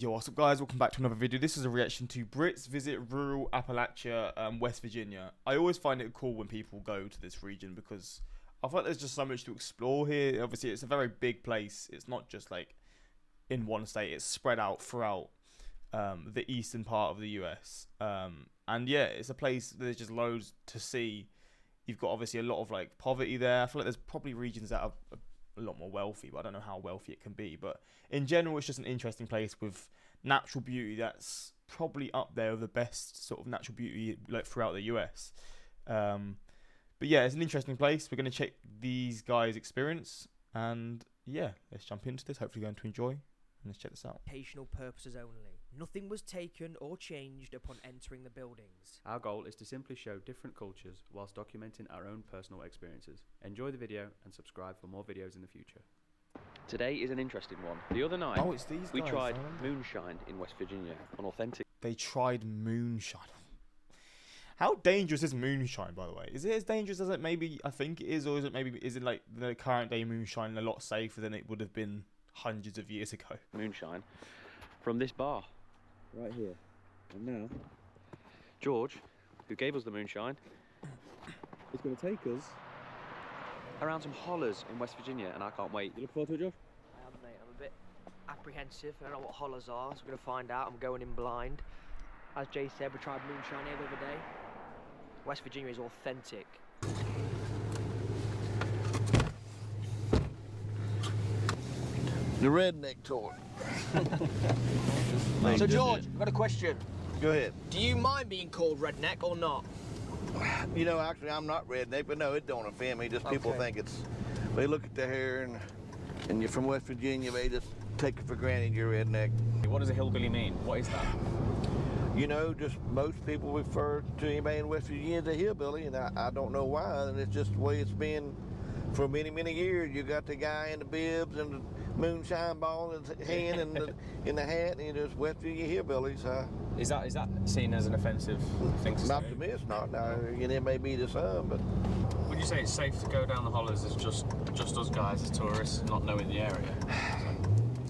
Yo, what's up guys, welcome back to another video. This is a reaction to Brits visit rural Appalachia, West Virginia. I always find it cool when people go to this region because I feel like there's just so much to explore here. Obviously it's a very big place. It's not just like in one state, it's spread out throughout the eastern part of the US. And yeah, it's a place there's just loads to see. You've got obviously a lot of like poverty there. I feel like there's probably regions that are a lot more wealthy, but I don't know how wealthy it can be. But in general, it's just an interesting place with natural beauty that's probably up there with the best sort of natural beauty like throughout the US. But yeah, it's an interesting place. We're going to check these guys' experience, and yeah, let's jump into this. Hopefully, you're going to enjoy. And let's check this out. Educational purposes only. Nothing was taken or changed upon entering the buildings. Our goal is to simply show different cultures whilst documenting our own personal experiences. Enjoy the video and subscribe for more videos in the future. Today is an interesting one. The other night, Oh, it's these we guys, tried moonshine in West Virginia, an authentic. They tried moonshine. How dangerous is moonshine, by the way? Is it as dangerous as it maybe I think it is, or is it like the current day moonshine a lot safer than it would have been hundreds of years ago? Moonshine from this bar right here. And now, George, who gave us the moonshine, is going to take us around some hollers in West Virginia, and I can't wait. You look forward to it, George? I am, mate. I'm a bit apprehensive. I don't know what hollers are, so we're going to find out. I'm going in blind. As Jay said, we tried moonshine here the other day. West Virginia is authentic. The redneck tour. So George, I've got a question. Go ahead. Do you mind being called redneck or not? You know, actually, I'm not redneck, but no, it don't offend me. Just people think it's, they look at the hair and you're from West Virginia, they just take it for granted you're redneck. What does a hillbilly mean? What is that? You know, just most people refer to anybody in West Virginia as a hillbilly, and I don't know why, and it's just the way it's been for many, many years. You got the guy in the bibs and the moonshine ball in his hand and in the hat, and you're just West Virginia hillbillies. Is that seen as an offensive thing to Not say? to me, it's not. Now, and it may be to some, but Would you say it's safe to go down the hollers as just us guys as tourists, not knowing the area?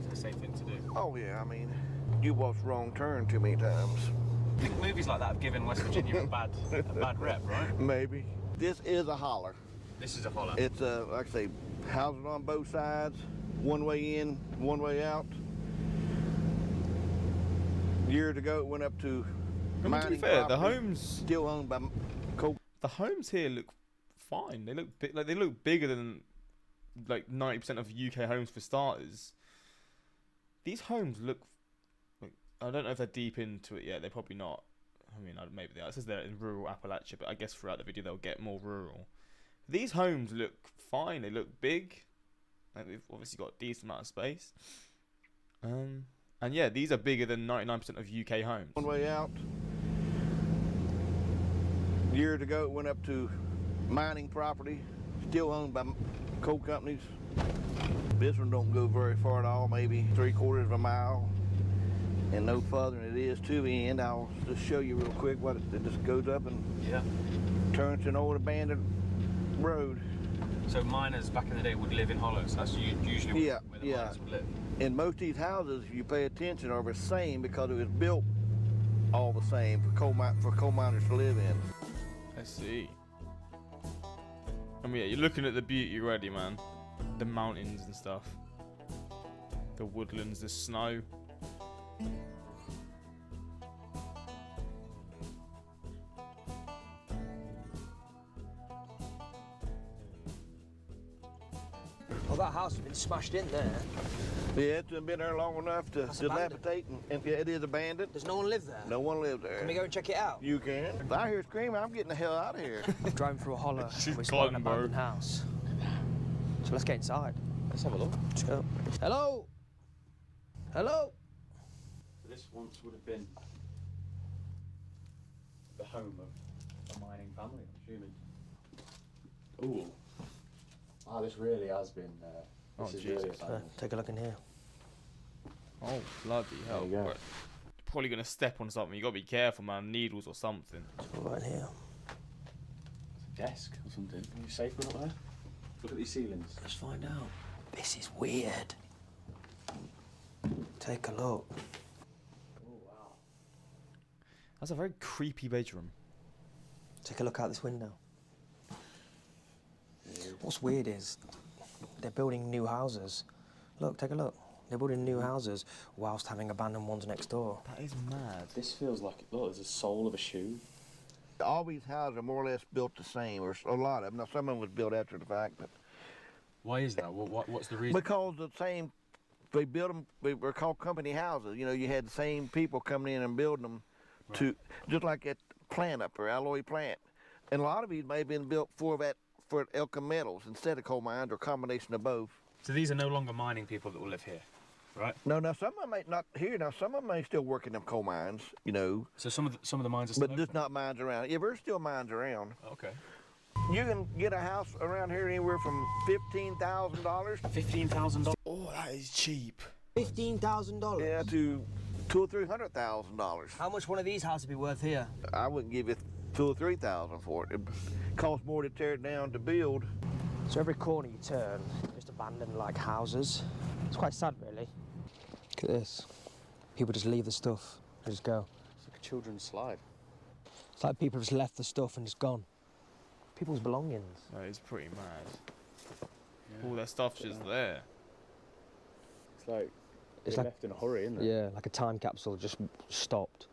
Is it a safe thing to do? oh yeah, I mean, you walked wrong turn too many times. I think movies like that have given West Virginia a bad rep, right? Maybe. This is a holler. This is a holler. It's like I say, houses on both sides, one way in, one way out. Years ago, it went up to. I mean, to be fair, the homes still owned by coal. The homes here look fine. They look like they look bigger than like 90% of UK homes for starters. These homes look like, I don't know if they're deep into it yet. They're probably not. I mean, maybe they are. It says they're in rural Appalachia, but I guess throughout the video they'll get more rural. These homes look fine. They look big. Like they've obviously got a decent amount of space. And yeah, these are bigger than 99% of UK homes. One way out. Years ago, it went up to mining property, still owned by coal companies. This one don't go very far at all, maybe 3/4 of a mile, and no further than it is to the end. I'll just show you real quick what it just goes up and turns to an old abandoned road. So miners back in the day would live in hollers. That's usually where the miners would live. In most of these houses, you pay attention, are the same because it was built all the same for coal miners to live in. I see. I mean, yeah, you're looking at the beauty already, man. The mountains and stuff. The woodlands, the snow. Well, that house has been smashed in there. Yeah, it's been there long enough to dilapidate, and yeah, it is abandoned. Does no one live there? No one lives there. Can we go and check it out? You can. If I hear screaming, I'm getting the hell out of here. I'm driving through a holler. She's We spot an gone, bro. abandoned house. So let's get inside. Let's have a look. Let's go. Hello? Hello? So this once would have been the home of a mining family, I'm assuming. Ooh. Wow, this really has been. Oh, this is Jesus. really a family. Take a look in here. Oh, bloody hell. There you go. Bro. You're probably going to step on something. You got to be careful, man. Needles or something. Right here. It's a desk or something. Are you safe going up there? Look at these ceilings. Let's find out. This is weird. Take a look. That's a very creepy bedroom. Take a look out this window. What's weird is they're building new houses. Look, take a look. They're building new houses whilst having abandoned ones next door. That is mad. This feels like, look, there's a sole of a shoe. All these houses are more or less built the same, or a lot of them. Now, some of them was built after the fact, but... Why is that? What's the reason? Because the same, they built them, they were called company houses. You know, you had the same people coming in and building them to, just like that plant up there, alloy plant. And a lot of these may have been built for Elka Metals instead of coal mines, or a combination of both. So these are no longer mining people that will live here, right? No, now some of them may not here. Now some of them may still work in them coal mines, you know. So some of the mines are still But just not mines around. Yeah, there's still mines around. Okay. You can get a house around here anywhere from $15,000. $15,000. Oh, that is cheap. $15,000? Yeah, to $200,000 or $300,000. How much one of these houses be worth here? I wouldn't give you $2,000 or $3,000 for it. It costs more to tear it down to build. So every corner you turn, just abandoned like houses. It's quite sad, really. Look at this. People just leave the stuff and just go. It's like a children's slide. It's like people just left the stuff and just gone. People's belongings. That is pretty mad. All their stuff's just there. It's like It's they're like- left in a hurry, isn't it? Yeah, like a time capsule just stopped.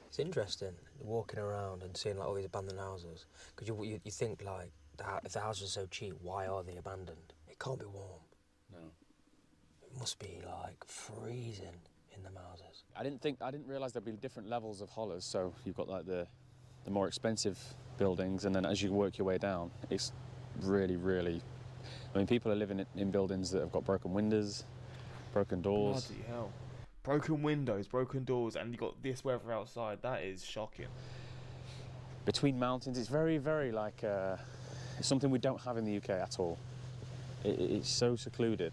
It's interesting walking around and seeing like all these abandoned houses. Because you think like, if the houses are so cheap, why are they abandoned? It can't be warm. No. It must be like freezing in them houses. I didn't realise there'd be different levels of hollers. So you've got like the more expensive buildings, and then as you work your way down, it's really, really. I mean, people are living in buildings that have got broken windows, broken doors. Bloody hell. Broken windows, broken doors, and you got this weather outside. That is shocking. Between mountains, it's very, very like it's something we don't have in the UK at all. It's so secluded.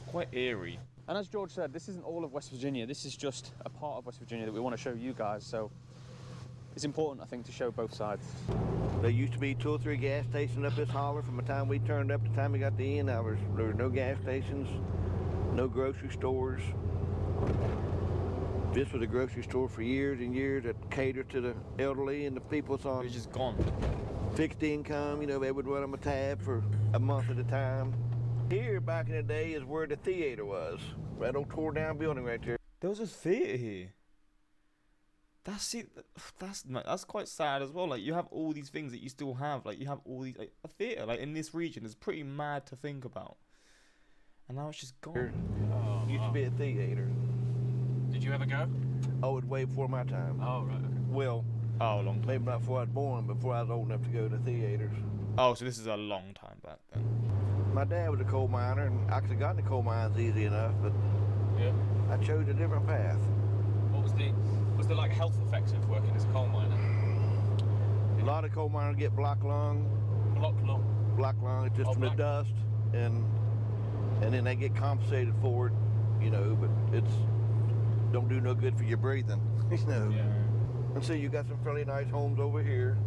Quite eerie. And as George said, this isn't all of West Virginia. This is just a part of West Virginia that we want to show you guys. So it's important, I think, to show both sides. There used to be 2 or 3 gas stations up this holler. From the time we turned up to the time we got to the end, there were no gas stations, no grocery stores. This was a grocery store for years and years that catered to the elderly and the people on It's just gone. fixed income. You know, they would run them a tab for a month at a time. Here, back in the day, is where the theater was. That old tore down building right there. There was a theatre here. That's quite sad as well. Like, you have all these things that you still have. Like, you have all these, like, a theatre, like, in this region is pretty mad to think about. And now it's just gone. Used to be a theater. Did you ever go? Oh, it was way before my time. Oh, right, okay. Well, Oh, a long time. maybe not before I was born, but before I was old enough to go to theaters. Oh, so this is a long time back then. My dad was a coal miner, and I could have gotten to coal mines easy enough, but Yeah. I chose a different path. What was the like health effects of working as a coal miner? A lot of coal miners get black lung. Black lung, it's just Oh, from the black. dust, and then they get compensated for it, you know, but it's don't do no good for your breathing, you know. Yeah. And so you got some fairly nice homes over here.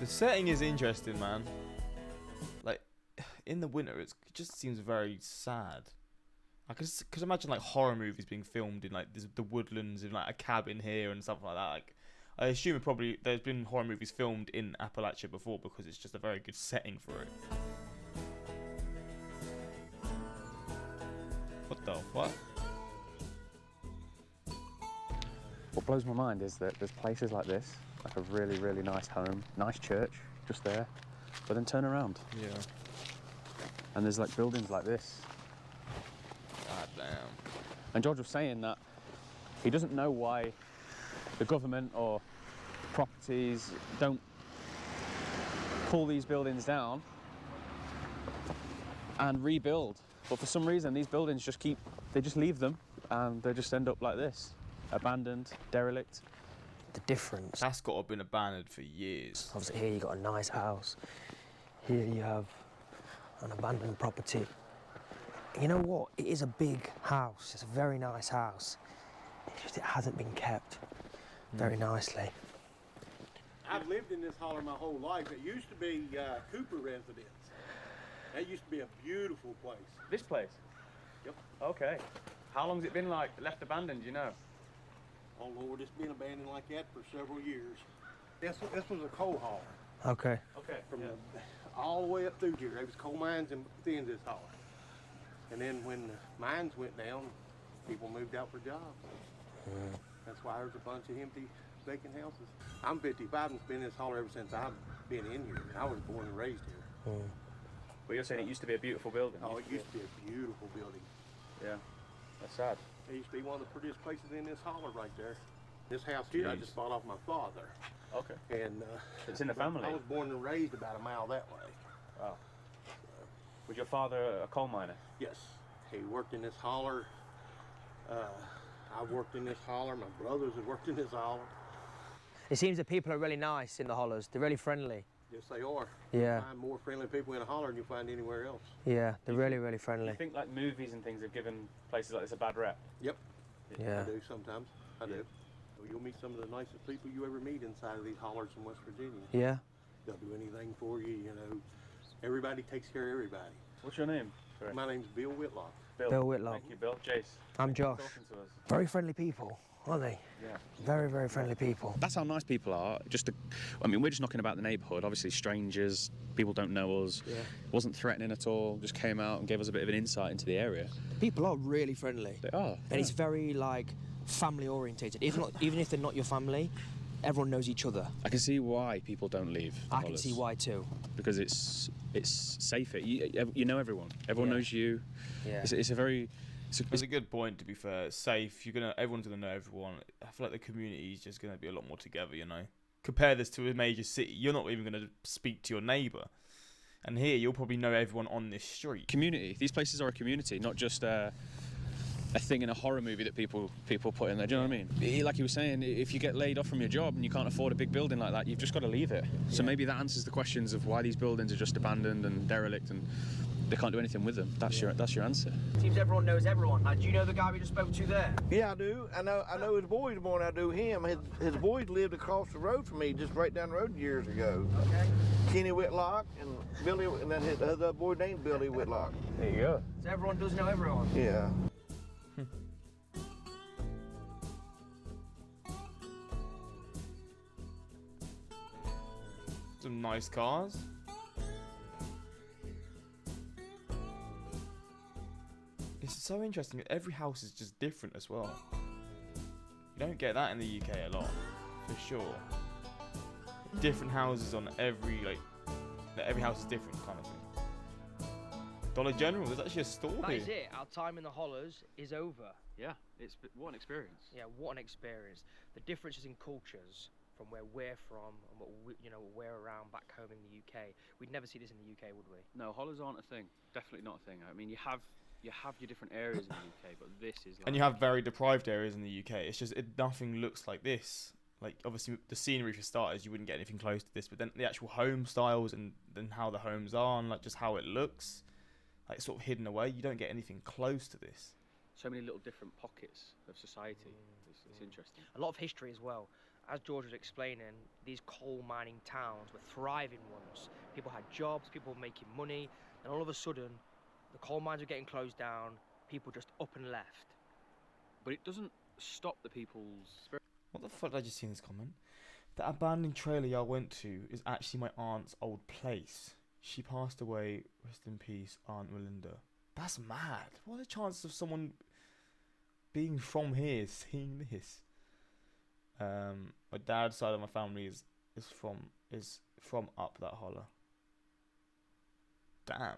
The setting is interesting, man. Like, in the winter, it just seems very sad. I could imagine like horror movies being filmed in like the woodlands in like a cabin here and stuff like that. Like, I assume there's been horror movies filmed in Appalachia before because it's just a very good setting for it. What the what? What blows my mind is that there's places like this, like a really, really nice home, nice church, just there, but then turn around Yeah. and there's like buildings like this. God damn. And George was saying that he doesn't know why the government or properties don't pull these buildings down and rebuild. But for some reason, these buildings they just leave them and they just end up like this, abandoned, derelict. The difference. That's got to have been abandoned for years. Obviously, here you got a nice house. Here you have an abandoned property. You know what? It is a big house. It's a very nice house. It hasn't been kept very nicely. I've lived in this holler my whole life. It used to be Cooper residence. That used to be a beautiful place. This place? Yep. Okay. How long's it been like left abandoned, you know? Oh Lord, it's been abandoned like that for several years. This was a coal hauler. Okay. Okay. From all the way up through here. There was coal mines and the end of this hauler. And then when the mines went down, people moved out for jobs. That's why there's a bunch of empty, vacant houses. I'm 55 and been in this hauler ever since I've been in here. I was born and raised here. But you're saying it used to be a beautiful building? Oh, it used to be a beautiful building. Yeah. That's sad. It used to be one of the prettiest places in this holler right there. This house here, I just bought off my father. Okay. And it's in the family? I was born and raised about a mile that way. Wow. Was your father a coal miner? Yes. He worked in this holler. I worked in this holler. My brothers have worked in this holler. It seems that people are really nice in the hollers. They're really friendly. Yes, they are. Yeah. You find more friendly people in a holler than you find anywhere else. Yeah, they're really friendly. You think like movies and things have given places like this a bad rep? Yep. Yeah. I do sometimes. I do. You'll meet some of the nicest people you ever meet inside of these hollers in West Virginia. Yeah. They'll do anything for you, you know. Everybody takes care of everybody. What's your name? Sorry. My name's Bill Whitlock. Bill Whitlock. Thank you, Bill. Jace. I'm Josh. Talking to us. Very friendly people, aren't they? Yeah. Very friendly people. That's how nice people are. I mean, we're just knocking about the neighbourhood. Obviously, strangers, people don't know us. Yeah. Wasn't threatening at all. Just came out and gave us a bit of an insight into the area. People are really friendly. They are. And it's very like family orientated. Even if they're not your family, everyone knows each other. I can see why people don't leave. I can see why too. Because it's safer. You know everyone. Everyone knows you. Yeah. It's a very. It's a good point. To be fair, it's safe. Everyone's gonna know everyone. I feel like the community is just gonna be a lot more together. You know, compare this to a major city. You're not even gonna speak to your neighbour, and here you'll probably know everyone on this street. Community. These places are a community, not just a thing in a horror movie that people put in there. Do you know what I mean? Like you were saying, if you get laid off from your job and you can't afford a big building like that, you've just got to leave it. So maybe that answers the questions of why these buildings are just abandoned and derelict and they can't do anything with them. That's your answer. Seems everyone knows everyone. Like, do you know the guy we just spoke to there? Yeah, I do. I know his boys more than I do him. His boys lived across the road from me, just right down the road years ago. Okay. Kenny Whitlock and Billy, and then his other boy named Billy Whitlock. There you go. So everyone does know everyone. Yeah. Some nice cars. It's so interesting. Every house is just different as well. You don't get that in the UK a lot, for sure. Different houses on every house is different kind of thing. Dollar General, there's actually a store That here. is it. Our time in the hollers is over. Yeah, what an experience. Yeah, what an experience. The differences in cultures from where we're from and what we're around back home in the UK. We'd never see this in the UK, would we? No, hollers aren't a thing. Definitely not a thing. I mean, you have your different areas in the UK, but this is like... And you have very deprived areas in the UK. It's just, nothing looks like this. Like, obviously, the scenery for starters, you wouldn't get anything close to this, but then the actual home styles and then how the homes are and like just how it looks, like sort of hidden away, you don't get anything close to this. So many little different pockets of society. It's interesting. A lot of history as well. As George was explaining, these coal mining towns were thriving once. People had jobs, people were making money, and all of a sudden, the coal mines were getting closed down, people just up and left. But it doesn't stop the people's spirit. What the fuck did I just see in this comment? The abandoned trailer y'all went to is actually my aunt's old place. She passed away, rest in peace, Aunt Melinda. That's mad. What are the chances of someone being from here seeing this? My dad's side of my family is from up that holler. Damn.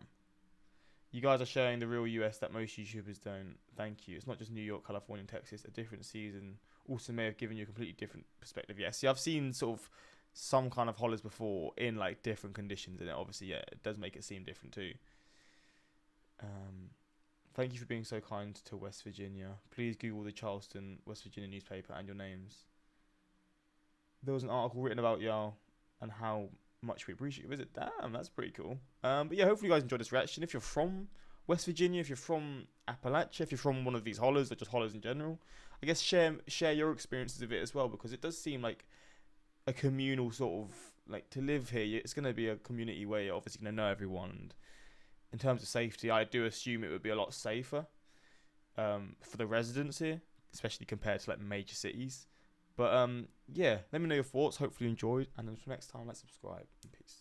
You guys are showing the real US that most YouTubers don't. Thank you. It's not just New York, California, and Texas. A different season also may have given you a completely different perspective. Yeah, see, I've seen sort of some kind of hollers before in like different conditions, and obviously, yeah, it does make it seem different too. Thank you for being so kind to West Virginia. Please Google the Charleston, West Virginia newspaper and your names. There was an article written about y'all and how much we appreciate your visit. Damn, that's pretty cool. But yeah, hopefully you guys enjoyed this reaction. If you're from West Virginia, if you're from Appalachia, if you're from one of these hollers or just hollers in general, I guess share your experiences of it as well, because it does seem like a communal sort of, like, to live here, it's going to be a community where you're obviously going to know everyone, and in terms of safety, I do assume it would be a lot safer for the residents here, especially compared to like major cities. But yeah, let me know your thoughts. Hopefully you enjoyed, and until next time, let's subscribe. Peace.